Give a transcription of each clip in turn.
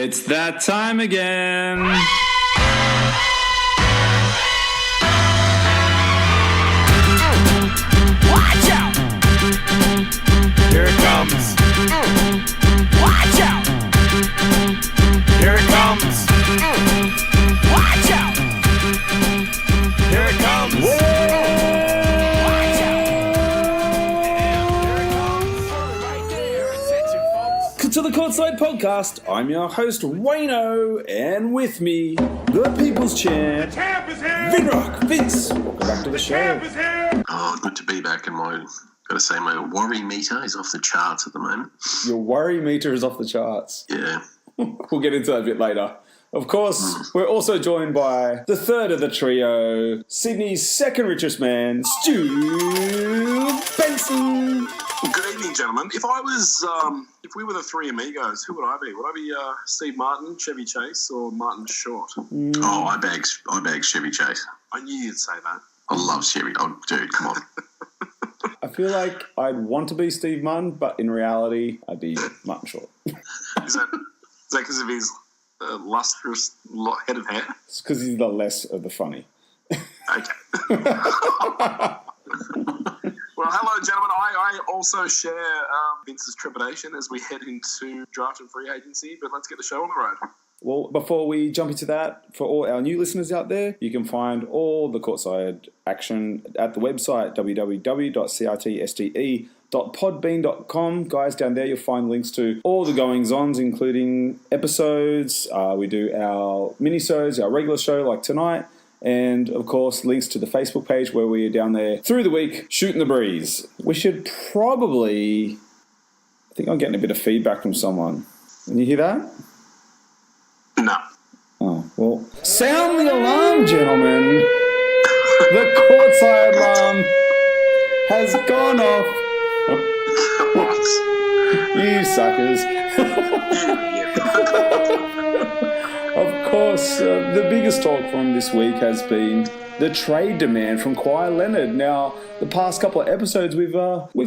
It's that time again. Watch out! Here it comes. Watch out! Here it comes. Watch out! Here it comes. Watch out! Here it comes. Right there. Attention, folks. To the Courtside Podcast, I'm your host Wayno, and with me, the People's Chair, Champ is here! Vinrock Vince. Welcome back to the show. Champ is here! Oh, good to be back, and gotta say my worry meter is off the charts at the moment. Your worry meter is off the charts. Yeah. We'll get into that a bit later. Of course, we're also joined by the third of the trio, Sydney's second richest man, Stu Benson. Good evening, gentlemen. If we were the three amigos, who would I be? Would I be Steve Martin, Chevy Chase, or Martin Short? Oh, I bag Chevy Chase. I knew you'd say that. I love Chevy. Oh, dude, come on. I feel like I'd want to be Steve Munn, but in reality, I'd be Martin Short. Is that because of his lustrous head of hair? It's because he's the less of the funny. Okay. Well, hello, gentlemen. I also share Vince's trepidation as we head into draft and free agency, but let's get the show on the road. Well, before we jump into that, for all our new listeners out there, you can find all the courtside action at the website, www.crtsde.podbean.com. Guys, down there you'll find links to all the goings-ons, including episodes. We do our mini-shows, our regular show like tonight, and, of course, links to the Facebook page where we are down there through the week shooting the breeze. We should probably... I think I'm getting a bit of feedback from someone. Can you hear that? No. Oh, well, sound the alarm, gentlemen. The courtside alarm has gone off. What? You suckers. Of course, the biggest talk from this week has been the trade demand from Kawhi Leonard. Now, the past couple of episodes, we've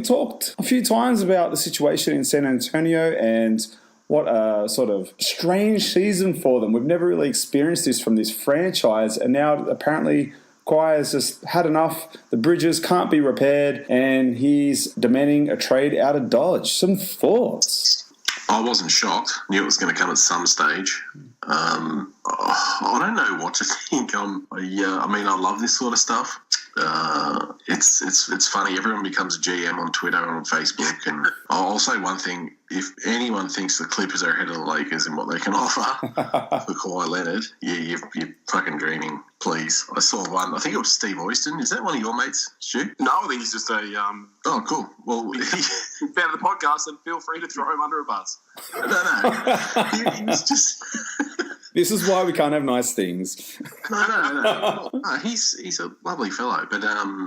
talked a few times about the situation in San Antonio and what a sort of strange season for them. We've never really experienced this from this franchise, and now apparently Kawhi has just had enough. The bridges can't be repaired, and he's demanding a trade out of Dodge. Some thoughts? I wasn't shocked. Knew it was going to come at some stage. I don't know what to think. I mean, I love this sort of stuff. It's funny. Everyone becomes a GM on Twitter and on Facebook. And I'll say one thing: if anyone thinks the Clippers are ahead of the Lakers in what they can offer for Kawhi Leonard, you're fucking dreaming. Please, I saw one. I think it was Steve Oyston. Is that one of your mates, Stu? No, I think he's just a... Oh, cool. Well, he fan of the podcast, and feel free to throw him under a bus. No. He was just... This is why we can't have nice things. No. He's a lovely fellow, but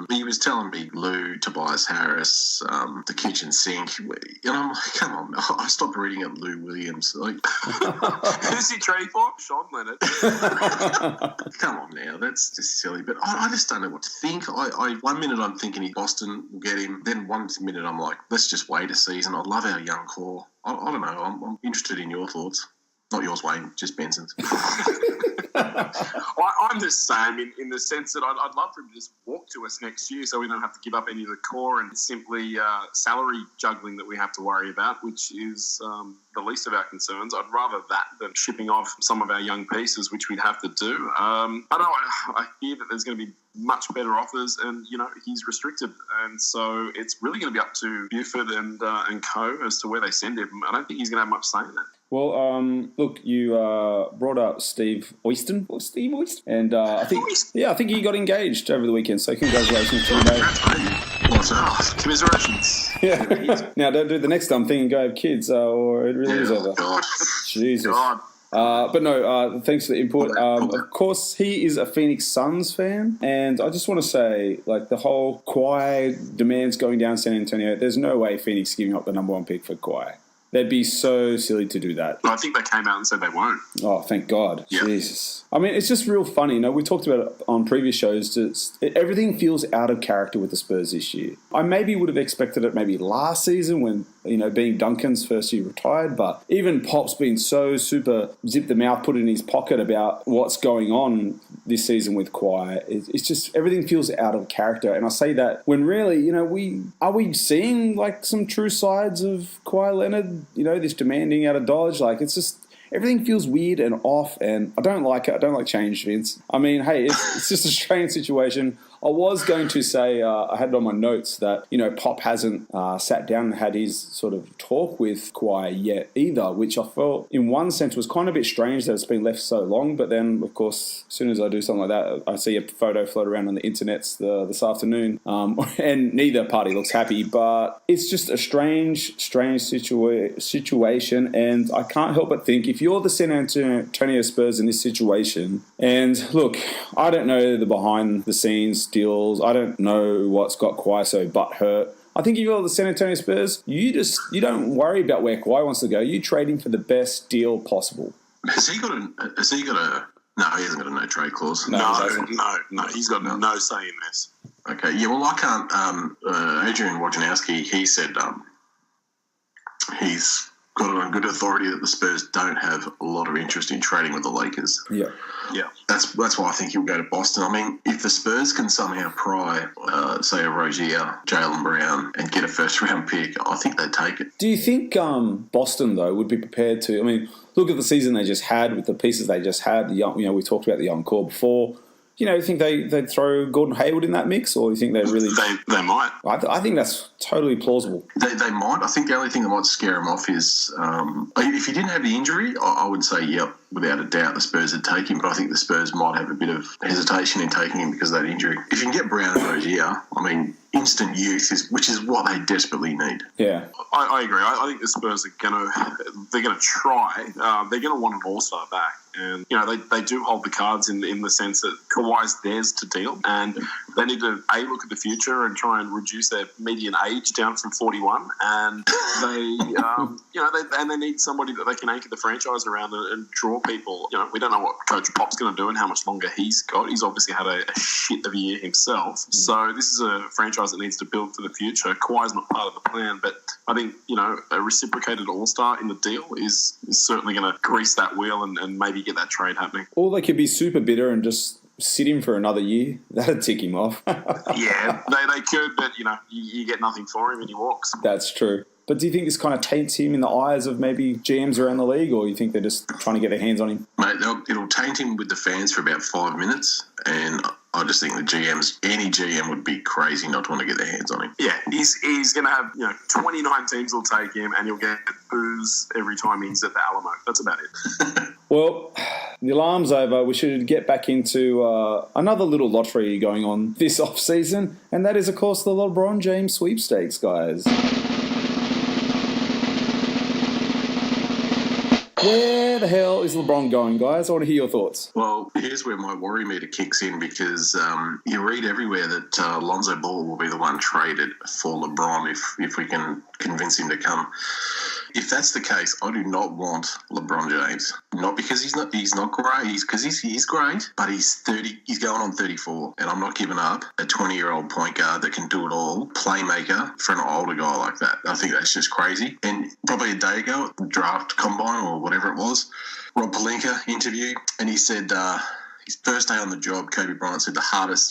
he was telling me Lou, Tobias Harris, the kitchen sink, and I'm like, come on, I stopped reading at Lou Williams. Like, who's he trading for? Sean Leonard. Come on now, that's just silly. But I just don't know what to think. I 1 minute I'm thinking Boston will get him, then 1 minute I'm like, let's just wait a season. I love our young core. I don't know. I'm interested in your thoughts. Not yours, Wayne, just Benson's. I'm the same in the sense that I'd love for him to just walk to us next year so we don't have to give up any of the core and simply salary juggling that we have to worry about, which is the least of our concerns. I'd rather that than shipping off some of our young pieces, which we'd have to do. I hear that there's going to be much better offers, and he's restricted, and so it's really going to be up to Buford and co as to where they send him. I don't think he's going to have much say in that. Well, look, you brought up Steve Oyston, and I think he got engaged over the weekend. So congratulations to him, mate. Commiserations. Yeah. Now don't do the next dumb thing and go have kids, or it really is over. God. Jesus. God. But no, thanks for the input. Of course, he is a Phoenix Suns fan, and I just want to say, like, the whole Kawhi demands going down San Antonio, there's no way Phoenix is giving up the number one pick for Kawhi. They'd be so silly to do that. I think they came out and said they won't. Oh, thank God. Yep. Jesus. I mean, it's just real funny. We talked about it on previous shows. Everything feels out of character with the Spurs this year. I maybe would have expected it maybe last season when being Duncan's first year retired, but even Pop's been so super zip the mouth, put it in his pocket about what's going on this season with Kawhi. It's just everything feels out of character. And I say that when really, are we seeing like some true sides of Kawhi Leonard, this demanding out of Dodge? Like it's just, everything feels weird and off, and I don't like it. I don't like change, Vince. I mean, hey, it's just a strange situation. I was going to say, I had it on my notes that, Pop hasn't sat down and had his sort of talk with Kawhi yet either, which I felt in one sense was kind of a bit strange that it's been left so long. But then, of course, as soon as I do something like that, I see a photo float around on the internet this afternoon, and neither party looks happy. But it's just a strange situation, and I can't help but think if you're the San Antonio Spurs in this situation, and look, I don't know the behind the scenes deals. I don't know what's got Kawhi so butthurt. I think if you're the San Antonio Spurs, you don't worry about where Kawhi wants to go. You trade him for the best deal possible. Has he got a? No, he hasn't got a no trade clause. No, he's got no say in this. Okay, yeah. Well, I can't. Adrian Wojnarowski, he said he's got it on good authority that the Spurs don't have a lot of interest in trading with the Lakers. Yeah. That's why I think he'll go to Boston. I mean, if the Spurs can somehow pry, say, a Rozier, Jaylen Brown, and get a first-round pick, I think they'd take it. Do you think Boston, though, would be prepared to... I mean, look at the season they just had with the pieces they just had. We talked about the young core before. You think they'd throw Gordon Hayward in that mix, or do you think they really... They might. I think that's totally plausible. They might. I think the only thing that might scare them off is if he didn't have the injury, I would say, yep, without a doubt, the Spurs would take him. But I think the Spurs might have a bit of hesitation in taking him because of that injury. If you can get Brown and Rozier, I mean, instant youth, which is what they desperately need. Yeah. I agree. I think the Spurs are gonna try. They're gonna want an all-star back. And, they do hold the cards in the sense that Kawhi's theirs to deal. And they need to, look at the future and try and reduce their median age down from 41. And they need somebody that they can anchor the franchise around and draw people. We don't know what Coach Pop's going to do and how much longer he's got. He's obviously had a shit of a year himself. So this is a franchise that needs to build for the future. Kawhi's not part of the plan, but I think, a reciprocated all-star in the deal is certainly going to grease that wheel and maybe get that trade happening. Or they could be super bitter and just sit him for another year. That'd tick him off. Yeah, they could, but, you get nothing for him and he walks. That's true. But do you think this kind of taints him in the eyes of maybe GMs around the league, or you think they're just trying to get their hands on him? Mate, it'll taint him with the fans for about 5 minutes, and I just think any GM would be crazy not to want to get their hands on him. Yeah, he's going to have, 29 teams will take him, and he'll get booze every time he's at the Alamo. That's about it. Well, the alarm's over. We should get back into another little lottery going on this off-season, and that is, of course, the LeBron James sweepstakes, guys. Where the hell is LeBron going, guys? I want to hear your thoughts. Well, here's where my worry meter kicks in because you read everywhere that Lonzo Ball will be the one traded for LeBron if we can convince him to come. If that's the case, I do not want LeBron James. Not because he's not great, because he's great, but he's 30. He's going on 34, and I'm not giving up a 20-year-old point guard that can do it all, playmaker, for an older guy like that. I think that's just crazy. And probably a day ago, at the draft combine or whatever it was, Rob Pelinka interview, and he said his first day on the job, Kobe Bryant said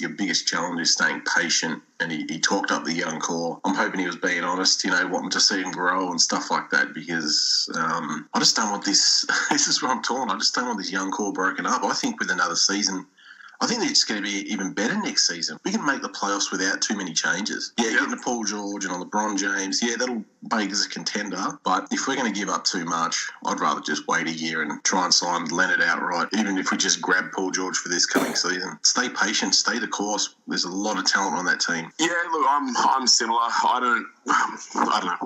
your biggest challenge is staying patient, and he talked up the young core. I'm hoping he was being honest, wanting to see him grow and stuff like that, because I just don't want this. This is where I'm torn. I just don't want this young core broken up. I think with another season, I think it's going to be even better next season. We can make the playoffs without too many changes. Yeah, getting a Paul George and a LeBron James, that'll make us a contender. But if we're going to give up too much, I'd rather just wait a year and try and sign Leonard outright, even if we just grab Paul George for this coming season. Stay patient, stay the course. There's a lot of talent on that team. Yeah, look, I'm similar. I don't know.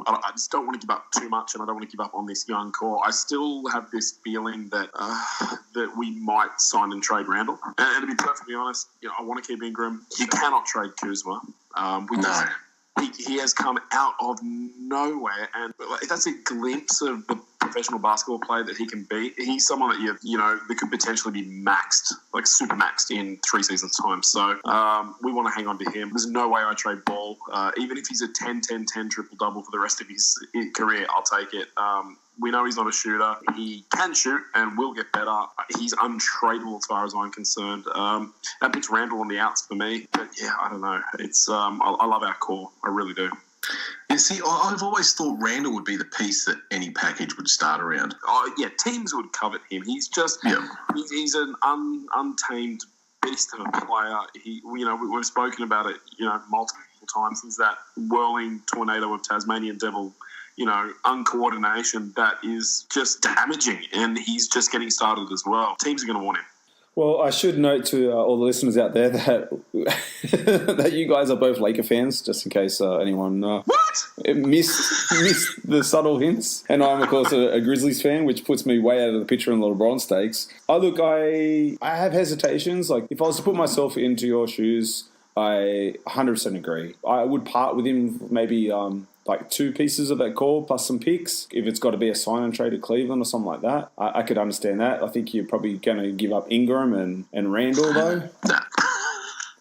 I just don't want to give up too much, and I don't want to give up on this young core. I still have this feeling that that we might sign and trade Randall. And to be perfectly honest, I want to keep Ingram. You cannot trade Kuzma. He has come out of nowhere, and that's a glimpse of the professional basketball player that he can be. He's someone that that could potentially be maxed, like super maxed in 3 seasons' time. So we want to hang on to him. There's no way I trade Ball. Even if he's a 10-10-10 triple-double for the rest of his career, I'll take it. We know he's not a shooter. He can shoot and will get better. He's untradeable as far as I'm concerned. That puts Randall on the outs for me. But, yeah, I don't know. It's I love our core. I really do. Yeah, see, I've always thought Randall would be the piece that any package would start around. Oh, yeah, teams would covet him. He's just he's an untamed beast of a player. We've spoken about it, multiple times. He's that whirling tornado of Tasmanian devil, uncoordination that is just damaging, and he's just getting started as well. Teams are going to want him. Well, I should note to all the listeners out there that that you guys are both Laker fans, just in case anyone missed the subtle hints. And I'm, of course, a Grizzlies fan, which puts me way out of the picture in the LeBron stakes. I have hesitations. Like, if I was to put myself into your shoes, I 100% agree. I would part with him maybe like 2 pieces of that core plus some picks. If it's got to be a sign and trade to Cleveland or something like that, I could understand that. I think you're probably going to give up Ingram and Randall, though.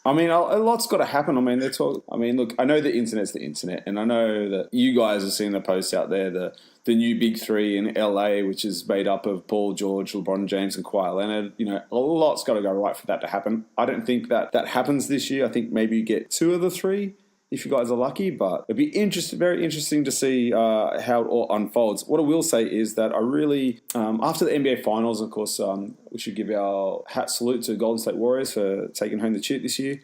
I mean, a lot's got to happen. I mean, look, I know the internet's the internet, and I know that you guys are seeing the posts out there, the new big 3 in LA, which is made up of Paul George, LeBron James, and Kawhi Leonard. A lot's got to go right for that to happen. I don't think that happens this year. I think maybe you get 2 of the 3 if you guys are lucky, but it'd be very interesting to see how it all unfolds. What I will say is that I really, after the NBA Finals, of course, we should give our hat salute to Golden State Warriors for taking home the chip this year.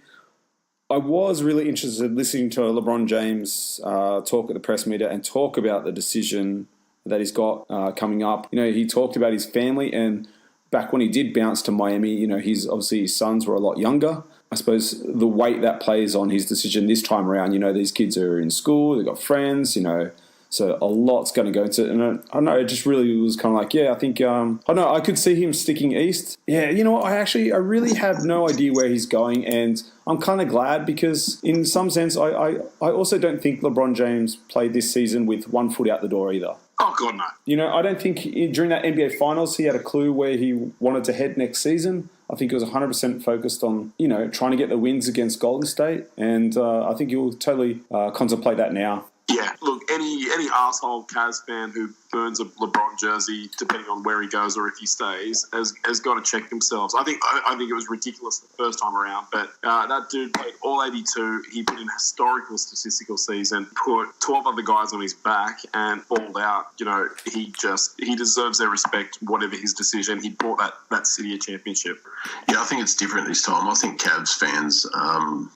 I was really interested in listening to LeBron James talk at the press media and talk about the decision that he's got coming up. He talked about his family, and back when he did bounce to Miami, his sons were a lot younger. I suppose the weight that plays on his decision this time around, these kids are in school, they've got friends, so a lot's going to go into it. And I don't know, it just really was kind of like, I think, I could see him sticking east. Yeah, you know what, I really have no idea where he's going, and I'm kind of glad because in some sense, I also don't think LeBron James played this season with 1 foot out the door either. Oh, God, no. I don't think during that NBA Finals he had a clue where he wanted to head next season. I think he was 100% focused on, trying to get the wins against Golden State. And I think he'll totally contemplate that now. Yeah, look, any arsehole Cavs fan who burns a LeBron jersey, depending on where he goes or if he stays, has got to check themselves. I think it was ridiculous the first time around, but that dude played all 82. He put in a historical statistical season, put 12 other guys on his back, and balled out. He deserves their respect, whatever his decision. He brought that city a championship. Yeah, I think it's different this time. I think Cavs fans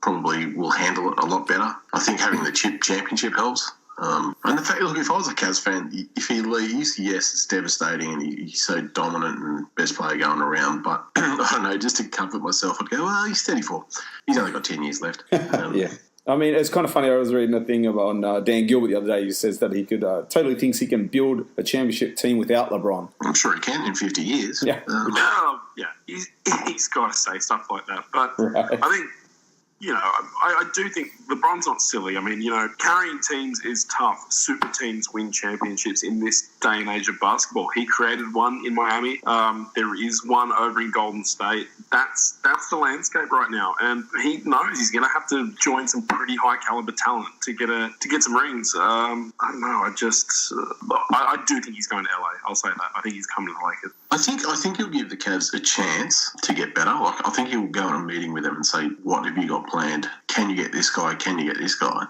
probably will handle it a lot better. I think having the chip championship helps. And the fact, look, if I was a Cavs fan, if he leaves, yes, it's devastating and he's so dominant and best player going around. But I don't know, just to comfort myself, I'd go, well, he's 34. He's only got 10 years left. Yeah. I mean, it's kind of funny. I was reading a thing on Dan Gilbert the other day. He says that he could totally thinks he can build a championship team without LeBron. I'm sure he can in 50 years. Yeah. He's got to say stuff like that. But right. I think, I do think LeBron's not silly. I mean, carrying teams is tough. Super teams win championships in this day and age of basketball. He created one in Miami. There is one over in Golden State. That's the landscape right now, and he knows he's going to have to join some pretty high caliber talent to get some rings. I don't know. I do think he's going to LA. I'll say that. I think he's coming to the Lakers. I think he'll give the Cavs a chance to get better. Like, I think he'll go on a meeting with them and say, "What have you got planned? Can you get this guy? Can you get this guy?"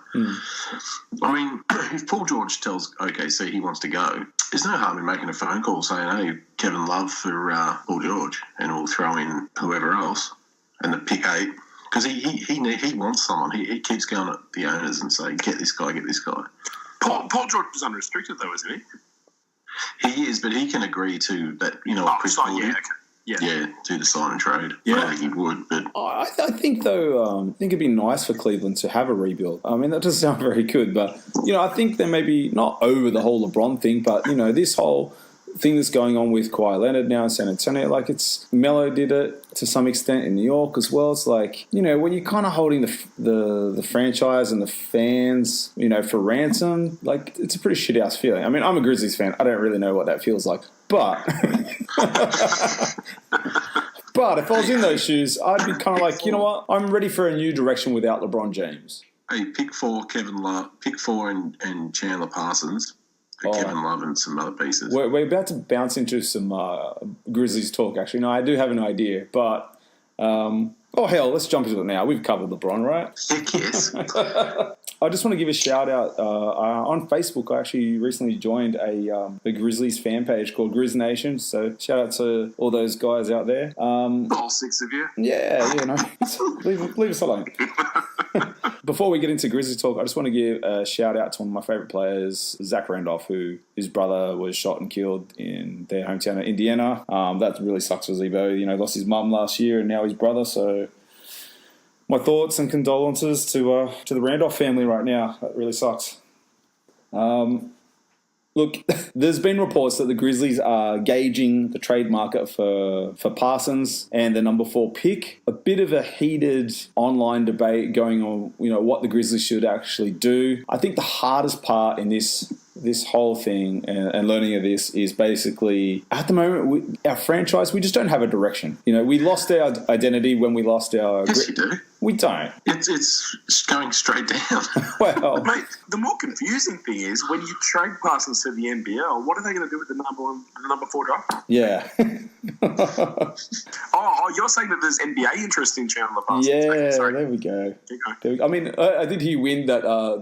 I mean, if Paul George tells OKC he wants to go, there's no harm in making a phone call saying, "Hey, Kevin Love for Paul George," and we'll throw in whoever else and the pick 8 because he wants someone. He keeps going at the owners and saying, "Get this guy, get this guy." Paul George is unrestricted though, isn't he? He is, but he can agree to that. Chris Paul did. Yeah, do the sign and trade. Yeah. I don't think he would, but I think though, it'd be nice for Cleveland to have a rebuild. I mean, that doesn't sound very good, but I think they may be not over the whole LeBron thing, but this whole thing that's going on with Kawhi Leonard now in San Antonio, like it's Melo did it to some extent in New York as well. It's like, you know, when you're kind of holding the franchise and the fans, you know, for ransom, like it's a pretty shit-house feeling. I mean, I'm a Grizzlies fan. I don't really know what that feels like, but but if I was in those shoes, I'd be kind of like, you know what, I'm ready for a new direction without LeBron James. Hey, pick 4, Kevin Love. Pick 4 and Chandler Parsons. Kevin Love and some other pieces. We're about to bounce into some Grizzlies talk, actually. No, I do have an idea, but... hell, let's jump into it now. We've covered LeBron, right? Heck yes. I just want to give a shout-out. On Facebook, I actually recently joined a Grizzlies fan page called Grizz Nation, so shout-out to all those guys out there. All 6 of you? Yeah, you know. leave us alone. Before we get into Grizzlies talk, I just want to give a shout-out to one of my favourite players, Zach Randolph, his brother was shot and killed in their hometown of Indiana. That really sucks for Zebo. You know, lost his mum last year and now his brother, so my thoughts and condolences to the Randolph family right now. That really sucks. Look, there's been reports that the Grizzlies are gauging the trade market for Parsons and the number 4 pick. A bit of a heated online debate going on, you know, what the Grizzlies should actually do. I think the hardest part in this whole thing and learning of this is basically, at the moment, our franchise, we just don't have a direction. You know, we lost our identity when we lost our... Yes, you do. We don't. It's going straight down. Well, Mate, the more confusing thing is when you trade Parsons to the NBL, what are they going to do with the number 4 draft? Yeah. Oh, you're saying that there's NBA interest in Chandler Parsons? Yeah, Okay, sorry. there we go. Okay. I mean, I did hear wind that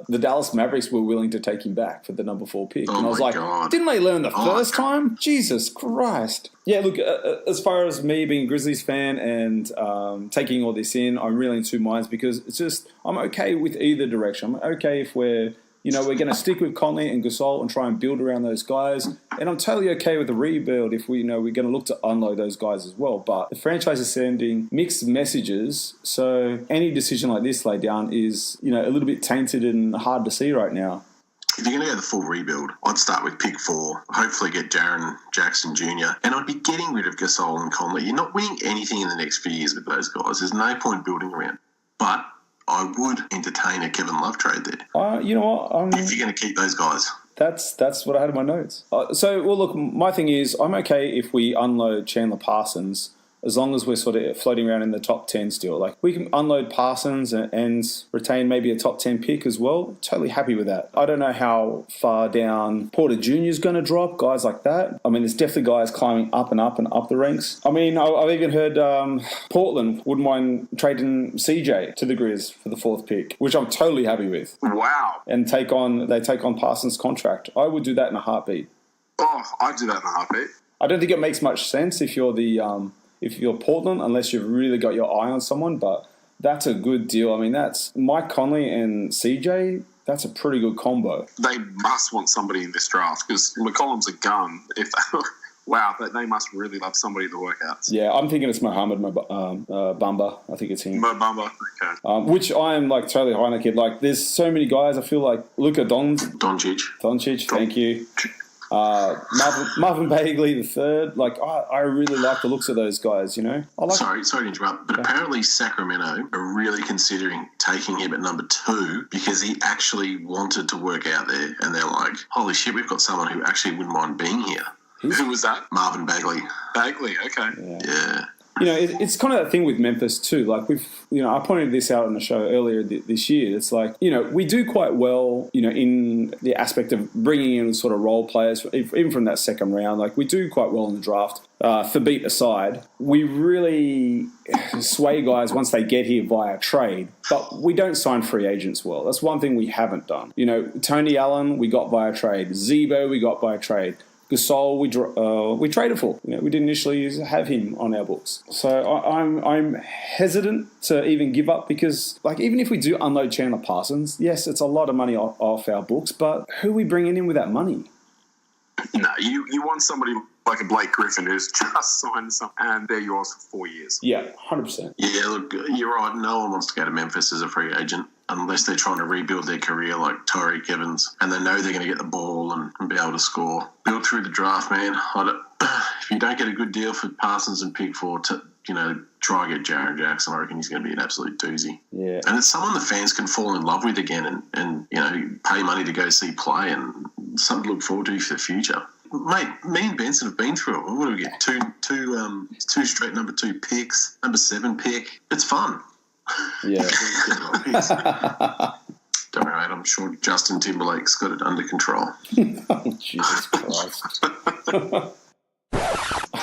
the Dallas Mavericks were willing to take him back for the number 4 pick. Oh and I was my like, God. didn't they learn the Oh first my time? Jesus Christ. Yeah, look, as far as me being a Grizzlies fan and taking all this in, I'm really in two minds because it's just, I'm okay with either direction. I'm okay if we're going to stick with Conley and Gasol and try and build around those guys. And I'm totally okay with the rebuild if we're going to look to unload those guys as well. But the franchise is sending mixed messages. So any decision like this laid down is, a little bit tainted and hard to see right now. If you're going to go the full rebuild, I'd start with pick 4, hopefully get Jaren Jackson Jr., and I'd be getting rid of Gasol and Conley. You're not winning anything in the next few years with those guys. There's no point building around. But I would entertain a Kevin Love trade there. You know what? If you're going to keep those guys. That's what I had in my notes. Look, my thing is, I'm okay if we unload Chandler Parsons as long as we're sort of floating around in the top 10 still. Like, we can unload Parsons and retain maybe a top 10 pick as well. Totally happy with that. I don't know how far down Porter Jr. is going to drop, guys like that. I mean, there's definitely guys climbing up and up and up the ranks. I mean, I've even heard Portland wouldn't mind trading CJ to the Grizz for the 4th pick, which I'm totally happy with. Wow. And they take on Parsons' contract. I would do that in a heartbeat. Oh, I'd do that in a heartbeat. I don't think it makes much sense if you're Portland, unless you've really got your eye on someone, but that's a good deal. I mean, that's Mike Conley and CJ, that's a pretty good combo. They must want somebody in this draft because McCollum's a gun. Wow, they must really love somebody to work out. Yeah, I'm thinking it's Mohamed Bamba. I think it's him. Bamba, okay. Which I am like totally high on the kid. Like, there's so many guys. I feel like Luka Doncic. Thank you. Marvin Bagley the third. Like, I really like the looks of those guys. Sorry to interrupt, but apparently Sacramento are really considering taking him at number 2 because he actually wanted to work out there, and they're like, "Holy shit, we've got someone who actually wouldn't mind being here." Who was that? Marvin Bagley. Bagley, okay. Yeah. It's kind of that thing with Memphis too. Like, I pointed this out on the show earlier this year. It's like, we do quite well, in the aspect of bringing in sort of role players, even from that second round. Like, we do quite well in the draft. Thabit aside, we really sway guys once they get here via trade, but we don't sign free agents well. That's one thing we haven't done. Tony Allen, we got via trade. Zebo, we got via trade. Gasol, we traded for. We didn't initially have him on our books. So I'm hesitant to even give up because, like, even if we do unload Chandler Parsons, yes, it's a lot of money off our books, but who are we bringing in with that money? No, you want somebody like a Blake Griffin who's just signed something and they're yours for 4 years. Yeah, 100%. Yeah, look, you're right. No one wants to go to Memphis as a free agent. unless they're trying to rebuild their career like Tyreek Evans, and they know they're going to get the ball and be able to score. Build through the draft, man. If you don't get a good deal for Parsons and Pickford, try and get Jaren Jackson. I reckon he's going to be an absolute doozy. Yeah. And it's someone the fans can fall in love with again and pay money to go see play, and something to look forward to for the future. Mate, me and Benson have been through it. What do we get? Two straight number 2 picks, number 7 pick. It's fun. Yeah. Don't worry, mate. I'm sure Justin Timberlake's got it under control. Oh, Jesus Christ.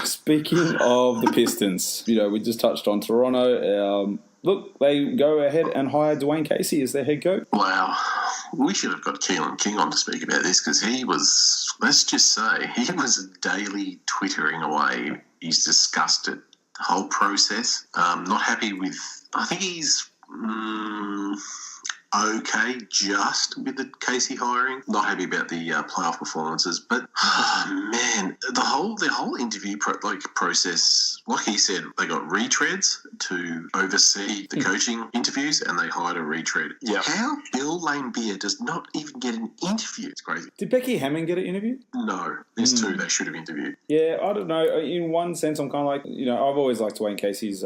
Speaking of the Pistons, we just touched on Toronto. Look, they go ahead and hire Dwayne Casey as their head coach. Wow. We should have got Keelan King on to speak about this, because he was, let's just say, he was daily twittering away. He's disgusted. The whole process. Not happy with, I think he's okay just with the Casey hiring. Not happy about the playoff performances, but man, the whole interview process. Like he said, they got retreads to oversee the coaching interviews, and they hired a retread. Yeah. How Bill Laimbeer does not even get an interview? It's crazy. Did Becky Hammond get an interview? No, there's 2 they should have interviewed. Yeah, I don't know. In one sense, I'm kind of like, I've always liked Dwayne Casey's,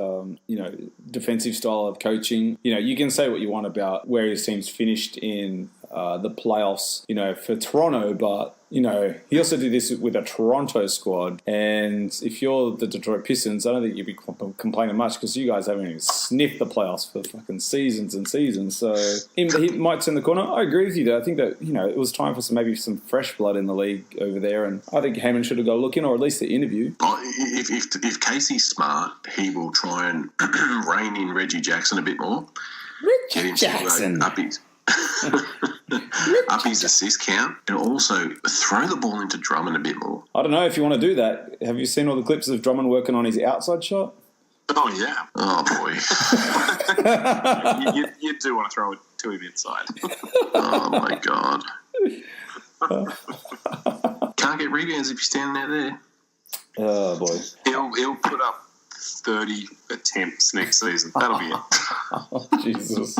defensive style of coaching. You can say what you want about where his team's finished in the playoffs, for Toronto, but he also did this with a Toronto squad. And if you're the Detroit Pistons, I don't think you'd be complaining much, because you guys haven't even sniffed the playoffs for fucking seasons and seasons. So he might turn the corner. I agree with you, though. I think that, it was time for maybe some fresh blood in the league over there. And I think Hammond should have got a look in, or at least the interview. If Casey's smart, he will try and rein in Reggie Jackson a bit more. Reggie Jackson. Up his assist count, and also throw the ball into Drummond a bit more. I don't know if you want to do that. Have you seen all the clips of Drummond working on his outside shot? Oh, yeah. Oh, boy. you do want to throw it to him inside. Oh, my God. Can't get rebounds if you're standing out there. Oh, boy. He'll put up 30 attempts next season. That'll be it. Oh, Jesus.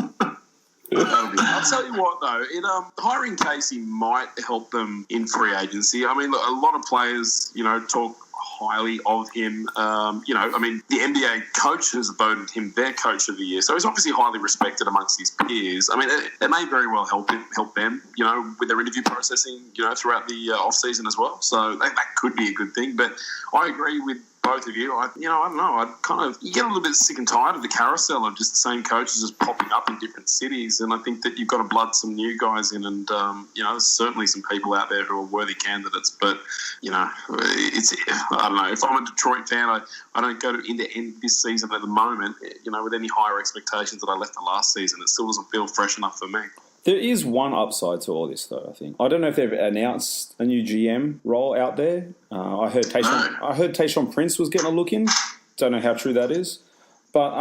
I'll tell you what, though, hiring Casey might help them in free agency. I mean, look, a lot of players, talk highly of him. The NBA coach has voted him their coach of the year, so he's obviously highly respected amongst his peers. I mean, it may very well help them, with their interview processing, throughout the off season as well. So that could be a good thing. But I agree with both of you. I don't know. You get a little bit sick and tired of the carousel of just the same coaches just popping up in different cities. And I think that you've got to blood some new guys in. And, there's certainly some people out there who are worthy candidates. But, I don't know. If I'm a Detroit fan, I don't go into end this season at the moment, with any higher expectations that I left the last season. It still doesn't feel fresh enough for me. There is one upside to all this, though, I think. I don't know if they've announced a new GM role out there. I heard Tayshaun Prince was getting a look in. Don't know how true that is. But,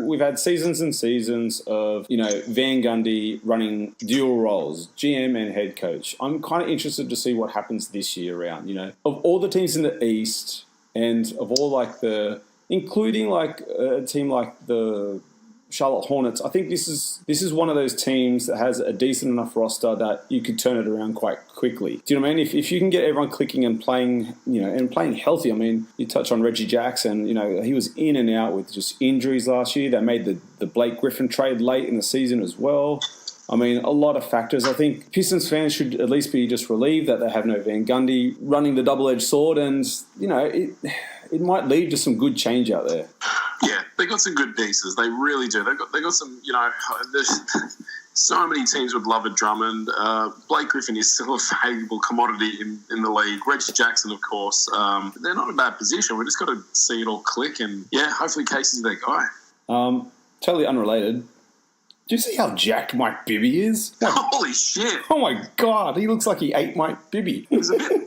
we've had seasons and seasons of, Van Gundy running dual roles, GM and head coach. I'm kind of interested to see what happens this year around, Of all the teams in the East, and of all, including, a team like the Charlotte Hornets, I think this is one of those teams that has a decent enough roster that you could turn it around quite quickly. Do you know what I mean? If you can get everyone clicking and playing, and playing healthy. I mean, you touch on Reggie Jackson. He was in and out with just injuries last year. They made the Blake Griffin trade late in the season as well. I mean, a lot of factors. I think Pistons fans should at least be just relieved that they have no Van Gundy running the double-edged sword, and it might lead to some good change out there. Yeah, they got some good pieces. They really do. They got some. There's so many teams would love a Drummond. Blake Griffin is still a valuable commodity in the league. Reggie Jackson, of course. They're not in a bad position. We just got to see it all click, and hopefully Casey's their guy. Totally unrelated. Do you see how jacked Mike Bibby is? Holy shit! Oh my God, he looks like he ate Mike Bibby. He's a bit.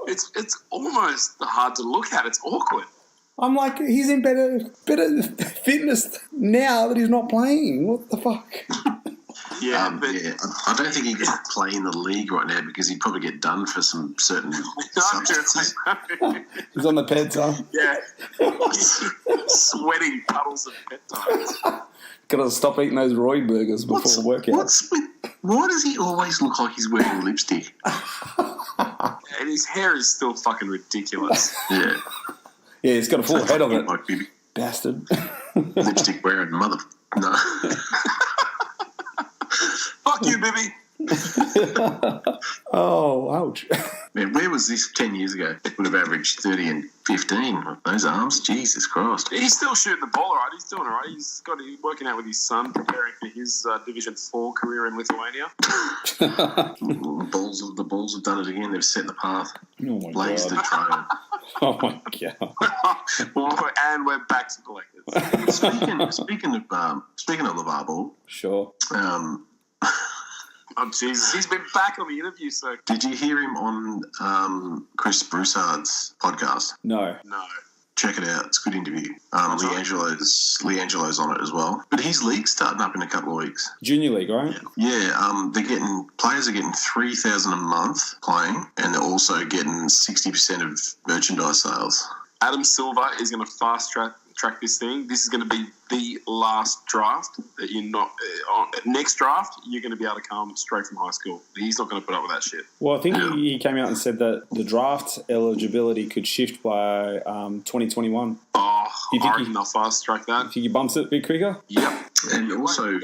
It's almost hard to look at. It's awkward. I'm like, he's in better fitness now that he's not playing. What the fuck? I don't think he could play in the league right now because he'd probably get done for some certain substances. He's on the peds, huh? Yeah. Sweating puddles of peptides. Gotta stop eating those Roy burgers before workout. Why does he always look like he's wearing lipstick? And his hair is still fucking ridiculous. Yeah. Yeah, he's got a full head of it. Like Bibi. Bastard. Lipstick wearing mother. No. Fuck you, Bibi. Oh, ouch. Man, where was this 10 years ago? It would have averaged 30 and 15 with those arms. Jesus Christ. He's still shooting the ball, all right. He's doing all right. He's working out with his son, preparing for his Division 4 career in Lithuania. The Bulls have done it again. They've set the path. Oh, my Blazed the God. trail. Oh, my God. And we're back to collectors. Speaking of LeVar Ball, Sure. Oh, Jesus. He's been back on the interview circuit. did you hear him on Chris Broussard's podcast? No. No. Check it out. It's a good interview. Leangelo's on it as well. But his league's starting up in a couple of weeks. Junior league, right? Yeah, players are getting $3,000 a month playing, and they're also getting 60% of merchandise sales. Adam Silver is going to fast track this thing. This is going to be the last draft that you're not. Next draft, you're going to be able to come straight from high school. He's not going to put up with that shit. Well, I think he came out and said that the draft eligibility could shift by 2021. Oh, You think I reckon they'll fast track that. Think he bumps it a bit quicker? Yep. And also,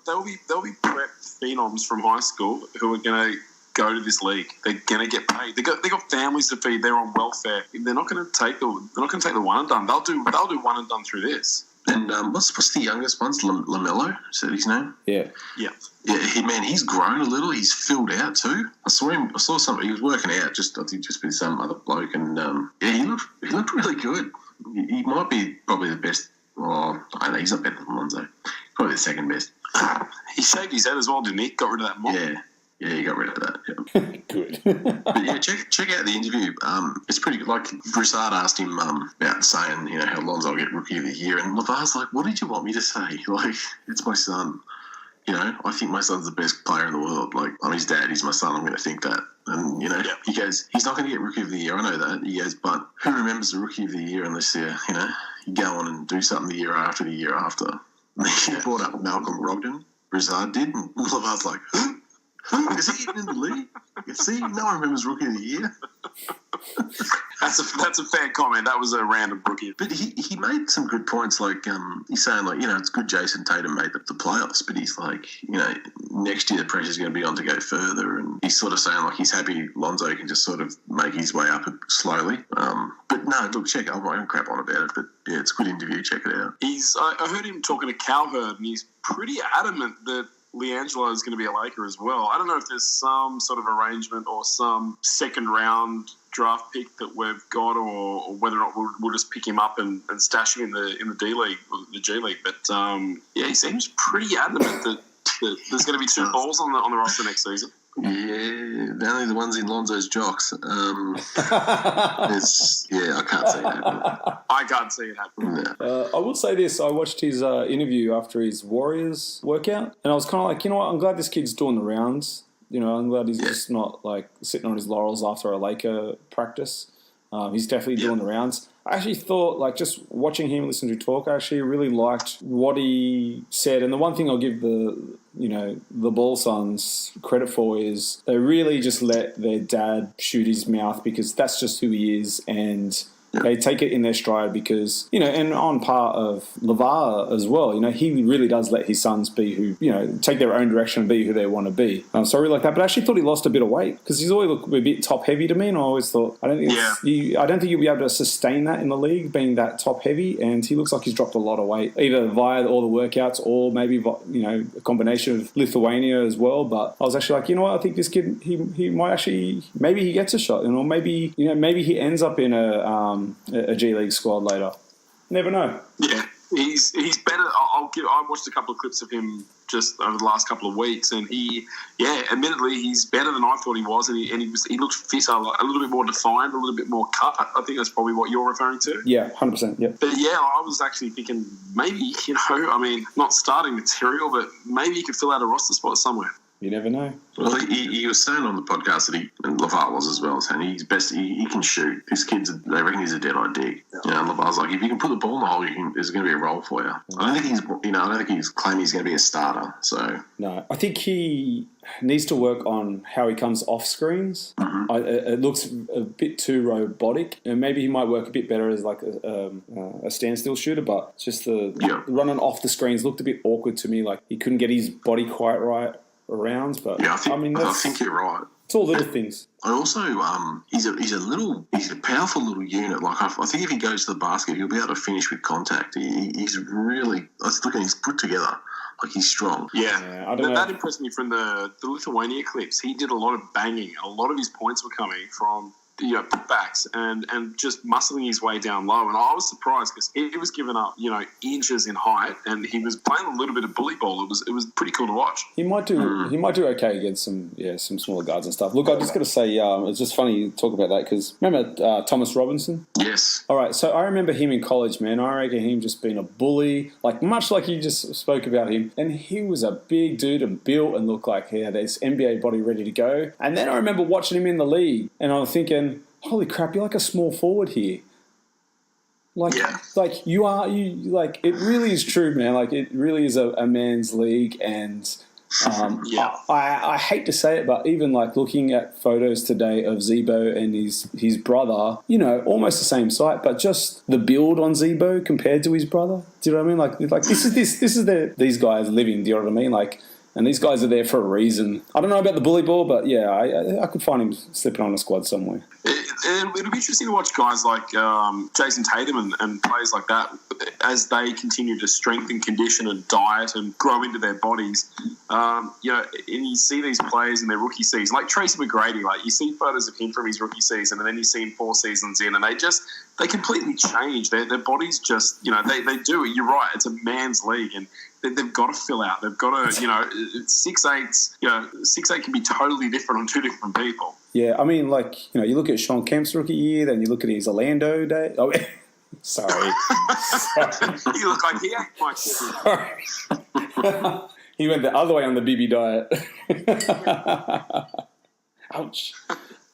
there'll be prep phenoms from high school who are going to go to this league. They're going to get paid. They got families to feed. They're on welfare. They're not going to take the one and done. They'll do one and done through this. and what's the youngest one? LaMelo, is that his name? Yeah. Yeah. Yeah, he's grown a little. He's filled out too. I saw something. He was working out I think just with some other bloke, and he looked really good. He might be probably the best. Well, I don't know. He's not better than Lonzo. Probably the second best. He shaved his head as well, didn't he? Got rid of that mop. Yeah, he got rid of that. Yeah. Good. But yeah, check out the interview. It's pretty good. Like Broussard asked him about saying, how Lonzo will get Rookie of the Year, and LeVar's like, "What did you want me to say? Like, it's my son. I think my son's the best player in the world. Like, I'm his dad. He's my son. I'm going to think that." And he goes, "He's not going to get Rookie of the Year. I know that." He goes, "But who remembers the Rookie of the Year unless you go on and do something the year after the year after?" And he brought up Malcolm Brogdon. Broussard did, and LeVar's like, "Who? Is he even in the league? See, no one remembers Rookie of the Year." That's a fair comment. That was a random rookie. But he made some good points. Like he's saying, like, it's good Jason Tatum made the playoffs, but he's like, next year the pressure's going to be on to go further, and he's sort of saying like he's happy Lonzo can just sort of make his way up slowly. But no, look, check. I won't crap on about it, but yeah, it's a good interview. Check it out. I heard him talking to Cowherd, and he's pretty adamant that LiAngelo is going to be a Laker as well. I don't know if there's some sort of arrangement or some second round draft pick that we've got, or whether or not we'll just pick him up and stash him in the D League, the G League. But he seems pretty adamant that there's going to be two balls on the roster next season. Yeah, only the ones in Lonzo's jocks. I can't see it happening. I can't see it happening. Yeah. I will say this. I watched his interview after his Warriors workout, and I was kind of like, I'm glad this kid's doing the rounds. I'm glad he's just not like sitting on his laurels after a Laker practice. He's definitely doing the rounds. I actually thought, like, just watching him listen to talk, I actually really liked what he said. And the one thing I'll give the Ball Sons credit for is they really just let their dad shoot his mouth, because that's just who he is. And they take it in their stride because, and on part of LeVar as well, he really does let his sons be who, take their own direction and be who they want to be. So I really like that. But I actually thought he lost a bit of weight because he's always looked a bit top heavy to me. And I always thought, I don't think you'll be able to sustain that in the league, being that top heavy. And he looks like he's dropped a lot of weight, either via all the workouts or maybe, a combination of Lithuania as well. But I was actually like, I think this kid, he might actually, maybe he gets a shot, or maybe he ends up in a G League squad later. Never know. Yeah. He's better. I watched a couple of clips of him just over the last couple of weeks, and admittedly, he's better than I thought he was, and he looked fitter, a little bit more defined, a little bit more cut. I think that's probably what you're referring to. Yeah, 100%. Yeah. But yeah, I was actually thinking maybe, not starting material, but maybe he could fill out a roster spot somewhere. You never know. Well, he was saying on the podcast that and LeVar was as well, saying he's best. He can shoot. This kid's, they reckon he's a dead-eye dig. Yeah. And LeVar's like, if you can put the ball in the hole, there's going to be a role for you. I don't think he's claiming he's going to be a starter. So no, I think he needs to work on how he comes off screens. Mm-hmm. It looks a bit too robotic, and maybe he might work a bit better as like a standstill shooter. But just the running off the screens looked a bit awkward to me. Like he couldn't get his body quite right around. But yeah, I think you're right. It's all little things. I also, he's a powerful little unit. Like I think if he goes to the basket, he'll be able to finish with contact. He's really, he's put together. Like he's strong. Yeah, I don't know. That impressed me from the Lithuania clips. He did a lot of banging. A lot of his points were coming from putbacks and just muscling his way down low. And I was surprised because he was giving up, inches in height, and he was playing a little bit of bully ball. It was pretty cool to watch. He might do okay against some smaller guards and stuff. Look, I just got to say, it's just funny you talk about that because remember Thomas Robinson? Yes. All right, so I remember him in college, man. I reckon him just being a bully, like much like you just spoke about him. And he was a big dude and built and looked like he had his NBA body ready to go. And then I remember watching him in the league, and I was thinking, holy crap, you're like a small forward here. Like it really is true, man. Like it really is a man's league, and I hate to say it, but even like looking at photos today of Zebo and his brother, almost the same site, but just the build on Zebo compared to his brother. Do you know what I mean? Like this is these guys living. Do you know what I mean? Like. And these guys are there for a reason. I don't know about the bully ball, but yeah, I could find him slipping on a squad somewhere. It'll be interesting to watch guys like Jason Tatum and players like that as they continue to strengthen, condition, and diet and grow into their bodies. And you see these players in their rookie season, like Tracy McGrady. Like you see photos of him from his rookie season, and then you see him 4 seasons in, and they completely change. Their bodies just, they do. You're right. It's a man's league, and they've got to fill out. They've got to, 6'8", 6'8" can be totally different on two different people. Yeah, I mean, you look at Sean Kemp's rookie year, then you look at his Orlando day. Oh, sorry. You look like he ain't my kid. Sorry. He went the other way on the BB diet. Ouch.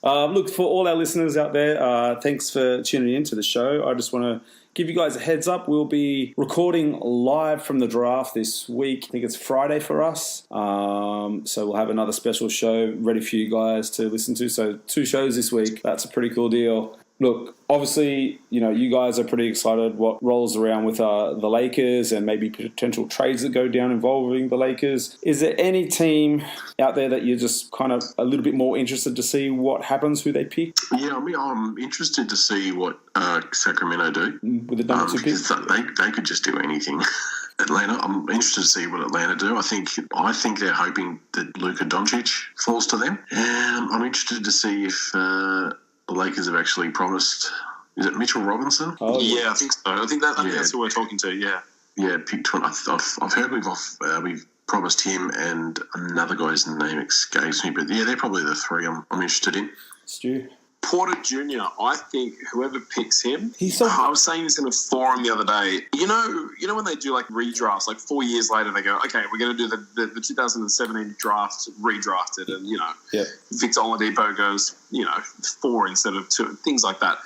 Look, for all our listeners out there, thanks for tuning in to the show. I just want to give you guys a heads up. We'll be recording live from the draft this week. I think it's Friday for us. So we'll have another special show ready for you guys to listen to. So 2 shows this week. That's a pretty cool deal. Look, obviously, you guys are pretty excited what rolls around with the Lakers and maybe potential trades that go down involving the Lakers. Is there any team out there that you're just kind of a little bit more interested to see what happens, who they pick? Yeah, I mean, I'm interested to see what Sacramento do. With the number 2 pick? They could just do anything. Atlanta, I'm interested to see what Atlanta do. I think they're hoping that Luka Doncic falls to them. And I'm interested to see if the Lakers have actually promised. Is it Mitchell Robinson? Oh, yeah, I think so. I think that's who we're talking to. Yeah. Yeah, picked one. I've heard we've promised him, and another guy's name escapes me. But yeah, they're probably the 3 I'm interested in. Stu? Porter Jr., I think whoever picks him, I was saying this in a forum the other day. You know when they do like redrafts, like 4 years later they go, okay, we're going to do the 2017 draft redrafted, and Victor Oladipo goes 4 instead of 2, things like that.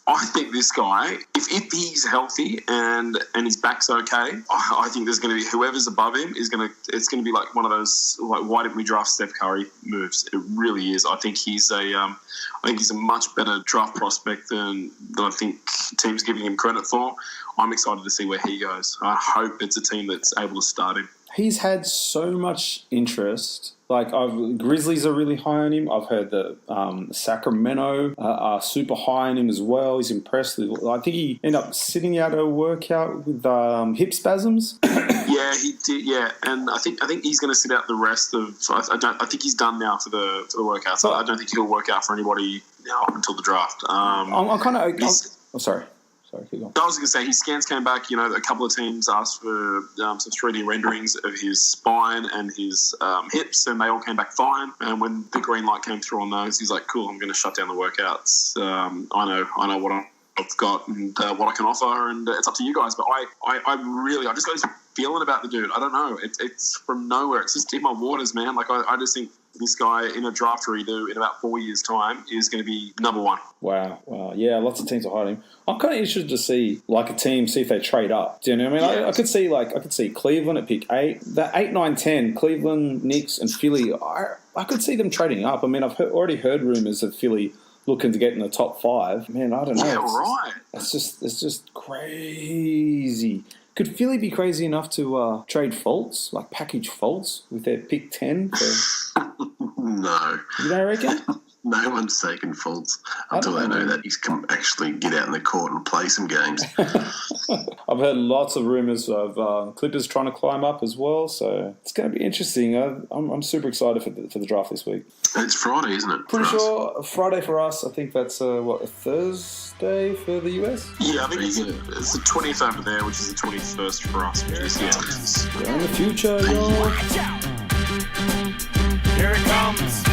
I think this guy, if he's healthy and his back's okay, I think there's going to be whoever's above him it's going to be like one of those like why didn't we draft Steph Curry moves. It really is. I think he's a much better draft prospect than I think teams giving him credit for. I'm excited to see where he goes. I hope it's a team that's able to start him. He's had so much interest. Like, Grizzlies are really high on him. I've heard that Sacramento are super high on him as well. He's impressed. I think he ended up sitting out a workout with hip spasms. Yeah, he did. Yeah, and I think he's going to sit out the rest of. I think he's done now for the workout. So I don't think he'll work out for anybody up until the draft. I'm kind of. Oh, sorry. Sorry, keep going. I was going to say his scans came back. A couple of teams asked for some 3D renderings of his spine and his hips, and they all came back fine. And when the green light came through on those, he's like, "Cool, I'm going to shut down the workouts. I know what I've got and what I can offer, and it's up to you guys." But I just got this feeling about the dude. I don't know. It's from nowhere. It's just in my waters, man. Like I just think this guy in a draft redo in about 4 years' time is going to be number one. Wow. Yeah, lots of teams are hiding him. I'm kind of interested to see a team see if they trade up. Do you know what I mean? Yeah. I could see Cleveland at pick 8. That 8, 9, 10, Cleveland, Knicks, and Philly. I could see them trading up. I mean, I've already heard rumors of Philly looking to get in the top 5. Man, I don't know. Yeah, right. It's just crazy. Could Philly be crazy enough to trade Fultz, like package Fultz with their pick 10? No. You don't reckon? No one's taking Fultz until they know that he can actually get out in the court and play some games. I've heard lots of rumours of Clippers trying to climb up as well, so it's going to be interesting. I'm super excited for the draft this week. It's Friday, isn't it? Pretty sure Friday for us. I think that's a Thursday for the US? Yeah, I think it's the 20th over there, which is the 21st for us, which is We're in the future, yo. Here it comes.